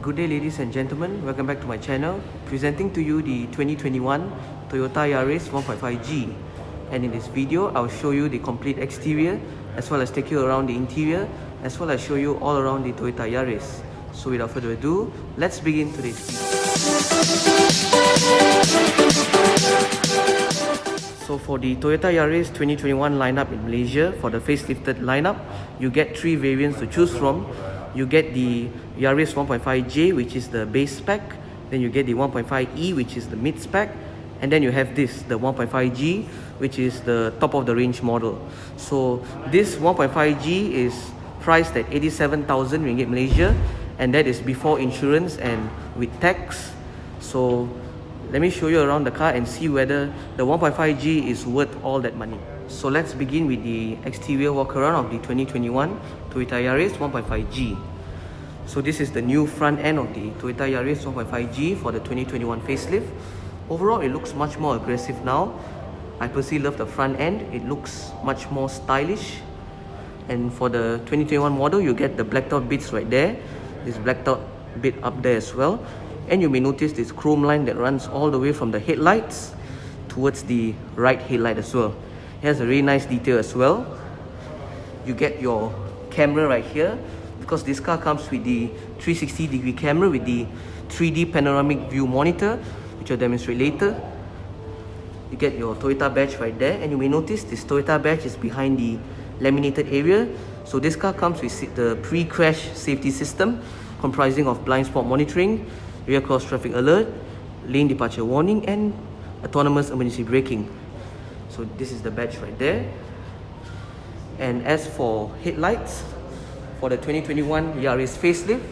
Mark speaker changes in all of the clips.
Speaker 1: Good day ladies and gentlemen, welcome back to my channel. Presenting to you the 2021 Toyota Yaris 1.5G. And in this video, I'll show you the complete exterior as well as take you around the interior as well as show you all around the Toyota Yaris. So without further ado, let's begin today's video. So for the Toyota Yaris 2021 lineup in Malaysia, for the facelifted lineup, you get 3 variants to choose from. You get the Yaris 1.5J, which is the base spec. Then you get the 1.5E, which is the mid spec. And then you have this, the 1.5G, which is the top of the range model. So this 1.5G is priced at 87,000 ringgit Malaysia, and that is before insurance and with tax. So let me show you around the car and see whether the 1.5G is worth all that money. So let's begin with the exterior walk around of the 2021 Toyota Yaris 1.5G. So this is the new front end of the Toyota Yaris 1.5G for the 2021 facelift. Overall, it looks much more aggressive now. I personally love the front end. It looks much more stylish. And for the 2021 model, you get the blacked out bits right there. This blacked out bit up there as well. And you may notice this chrome line that runs all the way from the headlights towards the right headlight as well. It has a really nice detail as well. You get your camera right here because this car comes with the 360-degree camera with the 3D panoramic view monitor, which I'll demonstrate later. You get your Toyota badge right there, and you may notice this Toyota badge is behind the laminated area. So this car comes with the pre-crash safety system comprising of blind spot monitoring, rear cross traffic alert, lane departure warning, and autonomous emergency braking. So this is the badge right there. And as for headlights, for the 2021 Yaris facelift,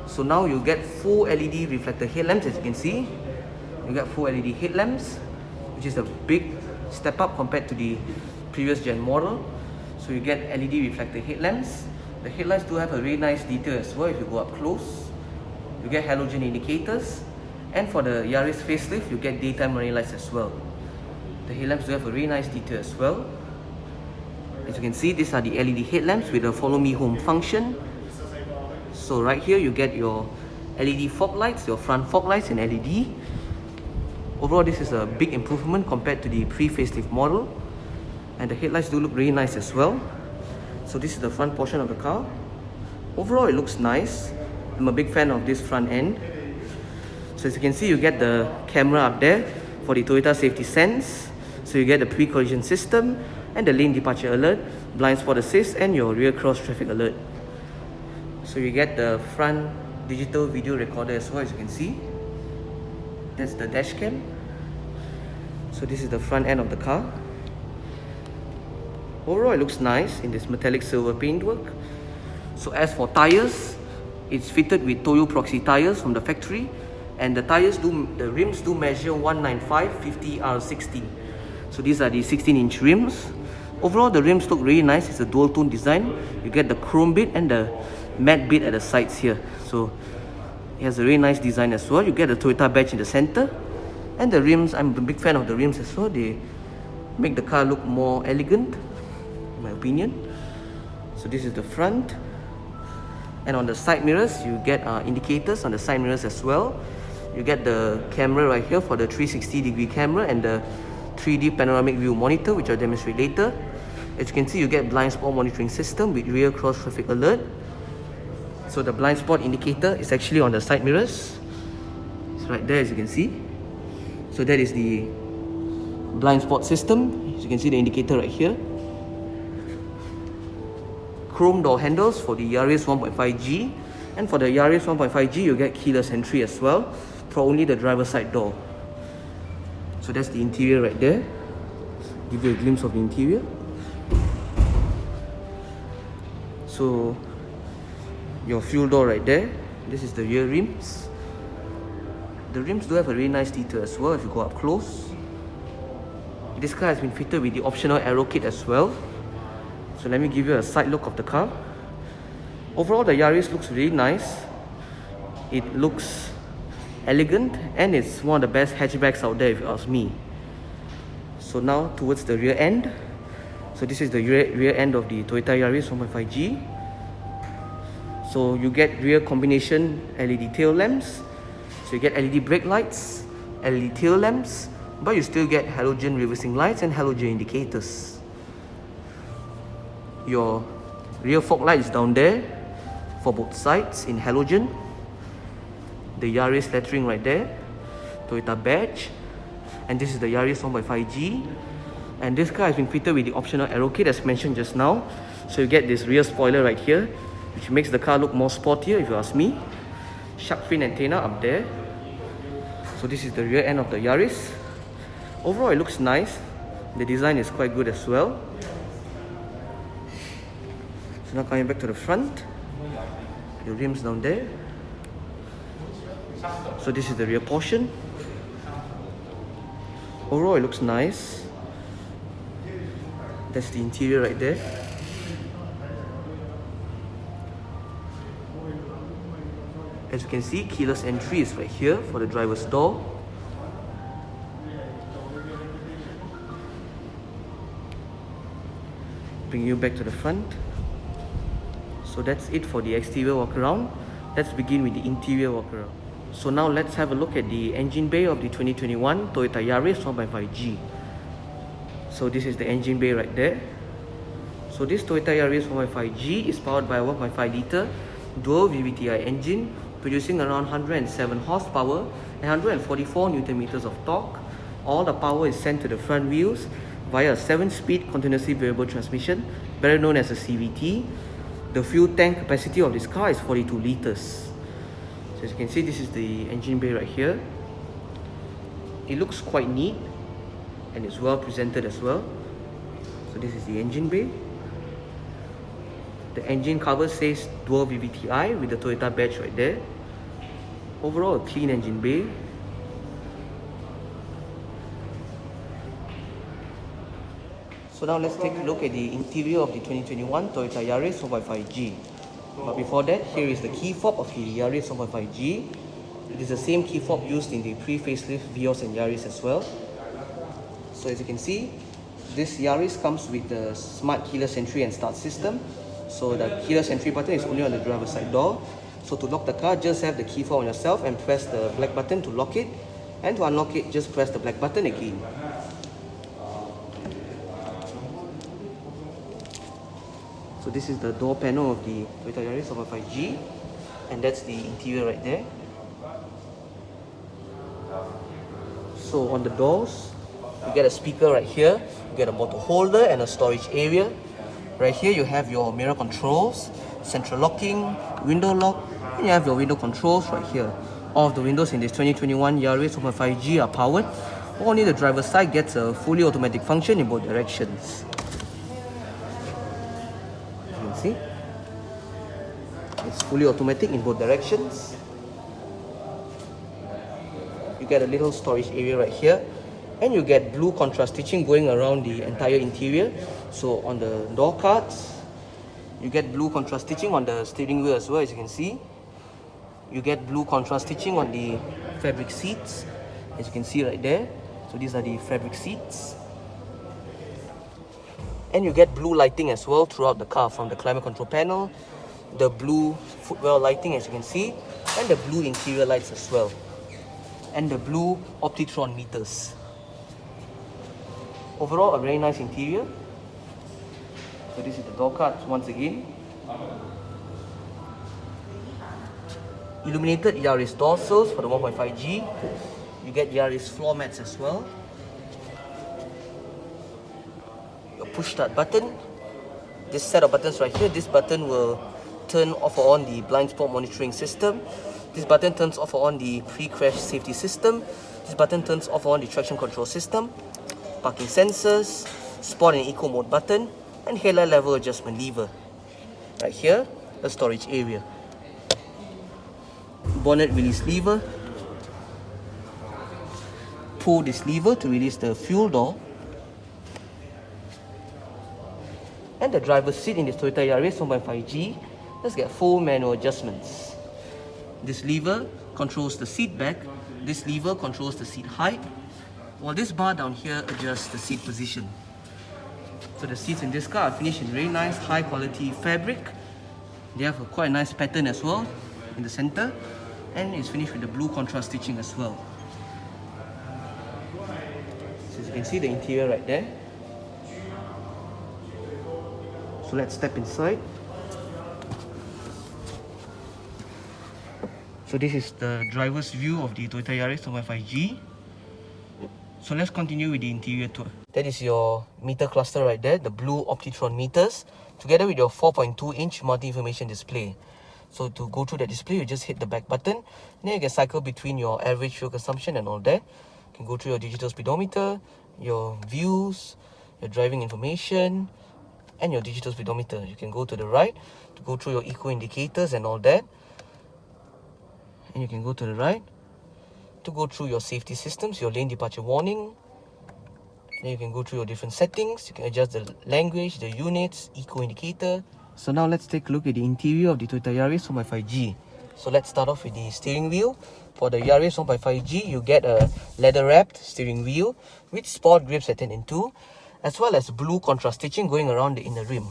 Speaker 1: so now you get full LED reflector headlamps. As you can see, you get full LED headlamps, which is a big step up compared to the previous gen model. So you get LED reflector headlamps. The headlights do have a really nice detail as well. If you go up close, you get halogen indicators. And for the Yaris facelift, you get daytime running lights as well. The headlamps do have a really nice detail as well. As you can see, these are the LED headlamps with the follow me home function. So right here you get your LED fog lights, your front fog lights in LED. Overall, this is a big improvement compared to the pre-facelift model. And the headlights do look really nice as well. So this is the front portion of the car. Overall, it looks nice. I'm a big fan of this front end. So as you can see, you get the camera up there for the Toyota Safety Sense. So you get the pre-collision system and the lane departure alert, blind spot assist, and your rear cross traffic alert. So you get the front digital video recorder as well, as you can see. That's the dash cam. So this is the front end of the car. Overall, it looks nice in this metallic silver paintwork. So as for tires, it's fitted with Toyo Proxy tires from the factory, and the rims do measure 195/50R60. So these are the 16-inch rims. Overall, the rims look really nice. It's a dual tone design. You get the chrome bit and the matte bit at the sides here. So it has a really nice design as well. You get the Toyota badge in the center, and the rims, I'm a big fan of the rims as well. They make the car look more elegant, in my opinion. So this is the front. And on the side mirrors, you get indicators on the side mirrors as well. You get the camera right here for the 360-degree camera and the 3D panoramic view monitor, which I'll demonstrate later. As you can see, you get blind spot monitoring system with rear cross traffic alert. So the blind spot indicator is actually on the side mirrors. It's right there, as you can see. So that is the blind spot system. As you can see, the indicator right here. Chrome door handles for the Yaris 1.5G, and for the Yaris 1.5G you get keyless entry as well for only the driver's side door. So that's the interior right there. Give you a glimpse of the interior. So your fuel door right there. This is the rear rims. The rims do have a really nice detail as well if you go up close. This car has been fitted with the optional Aerokit as well. So let me give you a side look of the car. Overall, the Yaris looks really nice. It looks elegant, and it's one of the best hatchbacks out there if you ask me. So now towards the rear end. So this is the rear end of the Toyota Yaris 1.5G. So you get rear combination LED tail lamps. So you get LED brake lights, LED tail lamps, but you still get halogen reversing lights and halogen indicators. Your rear fog light is down there for both sides in halogen. The Yaris lettering right there, Toyota badge, and this is the Yaris 1.5G. And this car has been fitted with the optional Aerokit as mentioned just now. So you get this rear spoiler right here, which makes the car look more sportier if you ask me. Shark fin antenna up there. So this is the rear end of the Yaris. Overall it looks nice. The design is quite good as well. So now coming back to the front, your rims down there. So this is the rear portion. Overall it looks nice. That's the interior right there. As you can see, keyless entry is right here for the driver's door. Bring you back to the front. So that's it for the exterior walkaround. Let's begin with the interior walkaround. So now let's have a look at the engine bay of the 2021 Toyota Yaris 1.5G. So this is the engine bay right there. So this Toyota Yaris 1.5G is powered by a 1.5 litre Dual-VVVT-i engine, producing around 107 horsepower and 144 Newton meters of torque. All the power is sent to the front wheels via a 7-speed continuously variable transmission, better known as a CVT. The fuel tank capacity of this car is 42 liters. So as you can see, this is the engine bay right here. It looks quite neat and it's well presented as well. So this is the engine bay. The engine cover says Dual-VVVT-i with the Toyota badge right there. Overall, a clean engine bay. So now let's take a look at the interior of the 2021 Toyota Yaris 1.5G. But before that, here is the key fob of the Yaris 1.5G. It is the same key fob used in the pre-facelift Vios and Yaris as well. So as you can see, this Yaris comes with the smart keyless entry and start system. So the keyless entry button is only on the driver's side door. So to lock the car, just have the key fob on yourself and press the black button to lock it. And to unlock it, just press the black button again. So this is the door panel of the Toyota Yaris 1.5G, and that's the interior right there. So on the doors, you get a speaker right here, you get a bottle holder and a storage area. Right here you have your mirror controls, central locking, window lock, and you have your window controls right here. All of the windows in this 2021 Yaris 1.5G are powered. Only the driver's side gets a fully automatic function in both directions. As you can see, it's fully automatic in both directions. You get a little storage area right here, and you get blue contrast stitching going around the entire interior. So on the door cards, you get blue contrast stitching on the steering wheel as well, as you can see. You get blue contrast stitching on the fabric seats, as you can see right there. So these are the fabric seats. And you get blue lighting as well throughout the car, from the climate control panel, the blue footwell lighting as you can see, and the blue interior lights as well, and the blue Optitron meters. Overall, a very nice interior. So this is the door cards once again. Illuminated Yaris door sills for the 1.5G. You get Yaris floor mats as well. Your push start button. This set of buttons right here, this button will turn off or on the blind spot monitoring system. This button turns off or on the pre-crash safety system. This button turns off or on the traction control system. Parking sensors, sport and eco mode button, and headlight level adjustment lever. Right here, a storage area. Bonnet release lever. Pull this lever to release the fuel door. And the driver's seat in this Toyota Yaris 1.5G, let's get full manual adjustments. This lever controls the seat back. This lever controls the seat height, while this bar down here adjusts the seat position. So the seats in this car are finished in very nice high quality fabric. They have a quite nice pattern as well in the center, and it's finished with the blue contrast stitching as well. So as you can see the interior right there. So let's step inside. So this is the driver's view of the Toyota Yaris 1.5G. So let's continue with the interior tour. That is your meter cluster right there, the blue Optitron meters, together with your 4.2-inch multi-information display. So to go through that display, you just hit the back button, and then you can cycle between your average fuel consumption and all that. You can go through your digital speedometer, your views, your driving information, and your digital speedometer. You can go to the right to go through your eco indicators and all that. And you can go to the right to go through your safety systems, your lane departure warning. Then you can go through your different settings. You can adjust the language, the units, eco indicator. So now let's take a look at the interior of the Toyota Yaris 1.5G. So let's start off with the steering wheel. For the Yaris 1.5G, you get a leather-wrapped steering wheel with sport grips at 10 and 2, as well as blue contrast stitching going around the inner rim.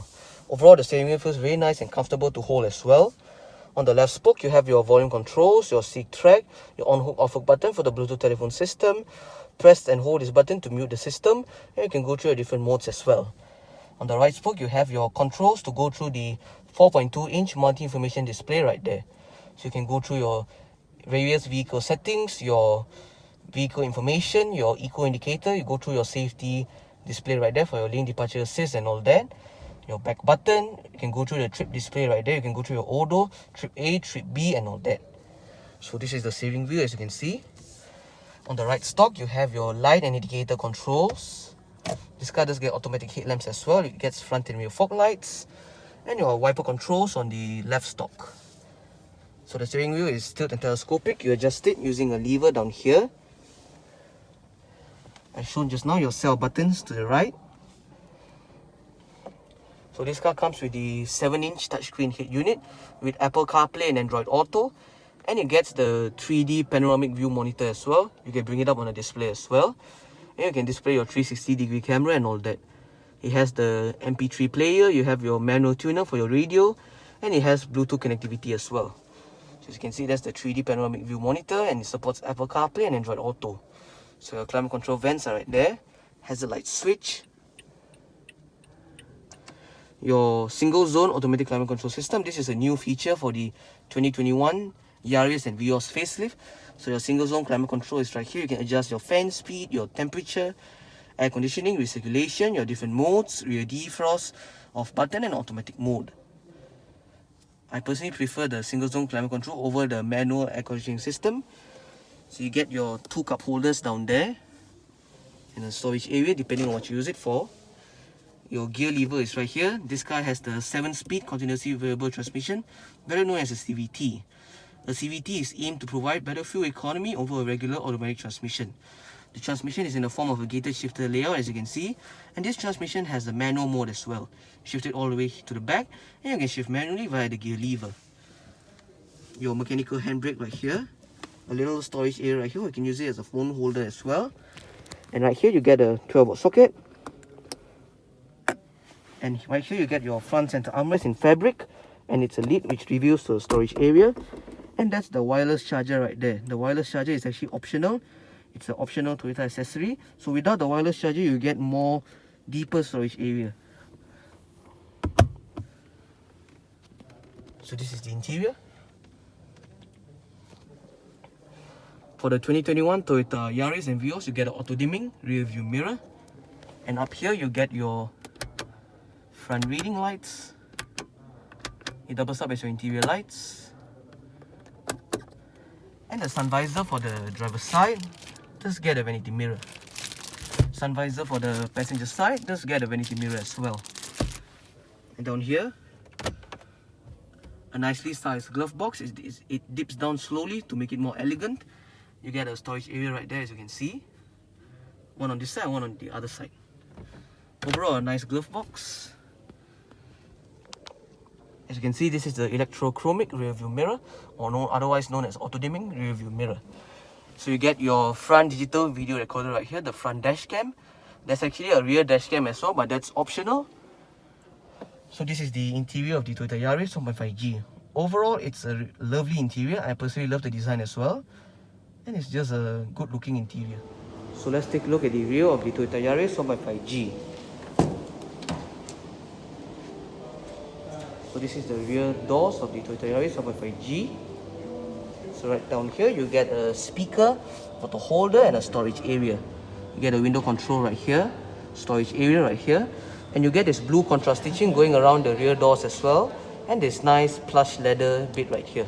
Speaker 1: Overall, the steering wheel feels very nice and comfortable to hold as well. On the left spoke, you have your volume controls, your seat track, your on-hook, off-hook button for the Bluetooth telephone system. Press and hold this button to mute the system, and you can go through your different modes as well. On the right spoke, you have your controls to go through the 4.2-inch multi-information display right there. So you can go through your various vehicle settings, your vehicle information, your eco indicator. You go through your safety display right there for your lane departure assist and all that. Your back button, you can go through the trip display right there. You can go through your odo, trip A, trip B and all that. So this is the steering wheel, as you can see. On the right stock, you have your light and indicator controls. This car does get automatic headlamps as well. It gets front and rear fog lights. And your wiper controls on the left stock. So the steering wheel is tilt and telescopic. You adjust it using a lever down here. As shown just now, your cell buttons to the right. So this car comes with the 7-inch touchscreen head unit with Apple CarPlay and Android Auto. And it gets the 3D panoramic view monitor as well. You can bring it up on a display as well. And you can display your 360-degree camera and all that. It has the MP3 player, you have your manual tuner for your radio, and it has Bluetooth connectivity as well. So as you can see, that's the 3D panoramic view monitor, and it supports Apple CarPlay and Android Auto. So your climate control vents are right there. Has a light switch. Your single zone automatic climate control system. This is a new feature for the 2021 Yaris and Vios facelift. So your single zone climate control is right here. You can adjust your fan speed, your temperature, air conditioning, recirculation, your different modes, rear defrost, off button and automatic mode. I personally prefer the single zone climate control over the manual air conditioning system. So you get your 2 cup holders down there in a storage area depending on what you use it for. Your gear lever is right here. This car has the 7-speed continuously variable transmission, better known as a CVT. The CVT is aimed to provide better fuel economy over a regular automatic transmission. The transmission is in the form of a gated shifter layout, as you can see, and this transmission has the manual mode as well. Shift it all the way to the back, and you can shift manually via the gear lever. Your mechanical handbrake right here. A little storage area right here. You can use it as a phone holder as well. And right here you get a 12-volt socket. And right here you get your front center armrest in fabric, and it's a lid which reveals to the storage area. And that's the wireless charger right there. The wireless charger is actually optional. It's an optional Toyota accessory. So without the wireless charger, you get more deeper storage area. So this is the interior. For the 2021 Toyota Yaris and Vios, you get an auto dimming rear view mirror. And up here you get your front reading lights. It doubles up as your interior lights. And the sun visor for the driver's side does get a vanity mirror. Sun visor for the passenger side does get a vanity mirror as well. And down here, a nicely sized glove box. It dips down slowly to make it more elegant. You get a storage area right there, as you can see. One on this side, one on the other side. Overall, a nice glove box. As you can see, this is the electrochromic rear view mirror, or otherwise known as auto dimming rear view mirror. So you get your front digital video recorder right here, the front dash cam. There's actually a rear dash cam as well, but that's optional. So this is the interior of the Toyota Yaris 1.5G. Overall, it's a lovely interior. I personally love the design as well. And it's just a good looking interior. So let's take a look at the rear of the Toyota Yaris 1.5G. So this is the rear doors of the Toyota Yaris 1.5G. So right down here you get a speaker, photo holder and a storage area. You get a window control right here, storage area right here, and you get this blue contrast stitching going around the rear doors as well, and this nice plush leather bit right here.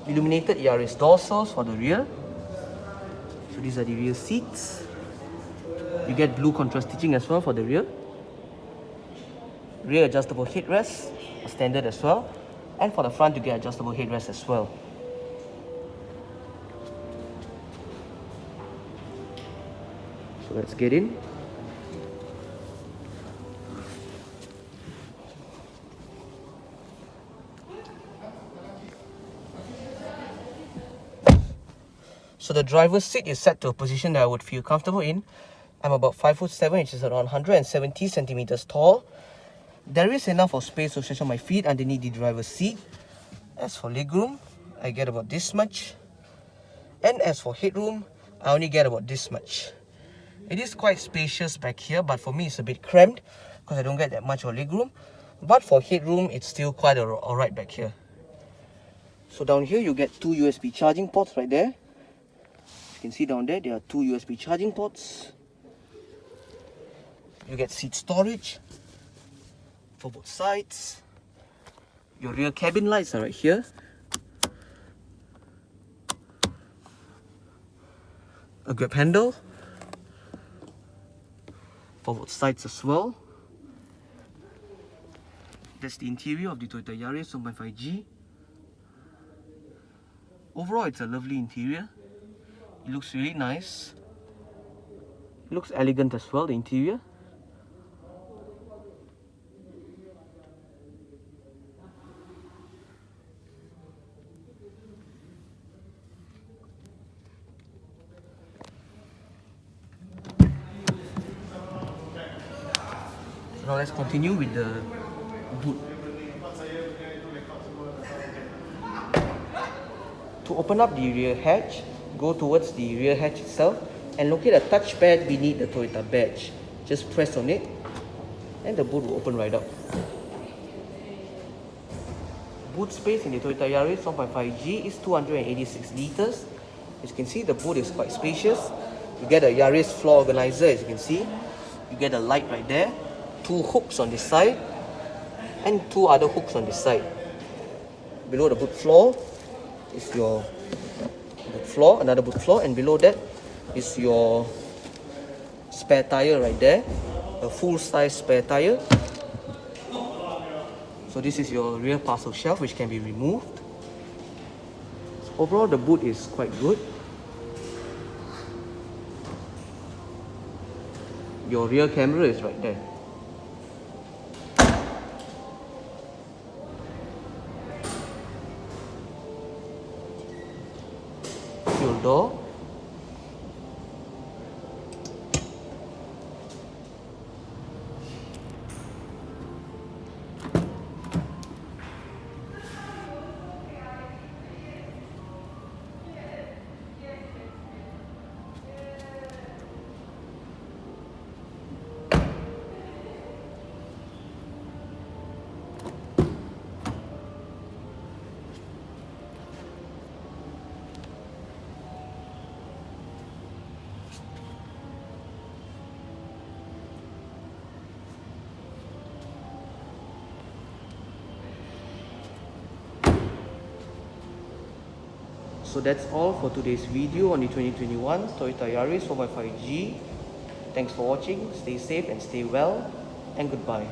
Speaker 1: Illuminated Yaris door sills for the rear. So these are the rear seats. You get blue contrast stitching as well for the rear. Rear adjustable headrests, standard as well. And for the front you get adjustable headrests as well. So let's get in. So the driver's seat is set to a position that I would feel comfortable in. I'm about 5'7", which is around 170 centimeters tall. There is enough of space to stretch on my feet underneath the driver's seat. As for legroom, I get about this much. And as for headroom, I only get about this much. It is quite spacious back here, but for me it's a bit cramped because I don't get that much of legroom. But for headroom, it's still quite alright back here. So down here you get two USB charging ports right there. You can see down there, there are two USB charging ports. You get seat storage for both sides. Your rear cabin lights are right here. A grab handle for both sides as well. That's the interior of the Toyota Yaris 1.5G. Overall, it's a lovely interior. It looks really nice. It looks elegant as well, the interior. So now let's continue with the boot. To open up the rear hatch, go towards the rear hatch itself and locate a touchpad beneath the Toyota badge. Just press on it and the boot will open right up. Boot space in the Toyota Yaris 1.5G is 286 liters. As you can see, the boot is quite spacious. You get a Yaris floor organizer, as you can see. You get a light right there, two hooks on this side and two other hooks on this side. Below the boot floor is your boot floor, another boot floor, and below that is your spare tire right there, a full-size spare tire. So this is your rear parcel shelf which can be removed. So overall the boot is quite good. Your rear camera is right there. Fuel door. So that's all for today's video on the 2021 Toyota Yaris 4x5G. Thanks for watching, stay safe and stay well, and goodbye.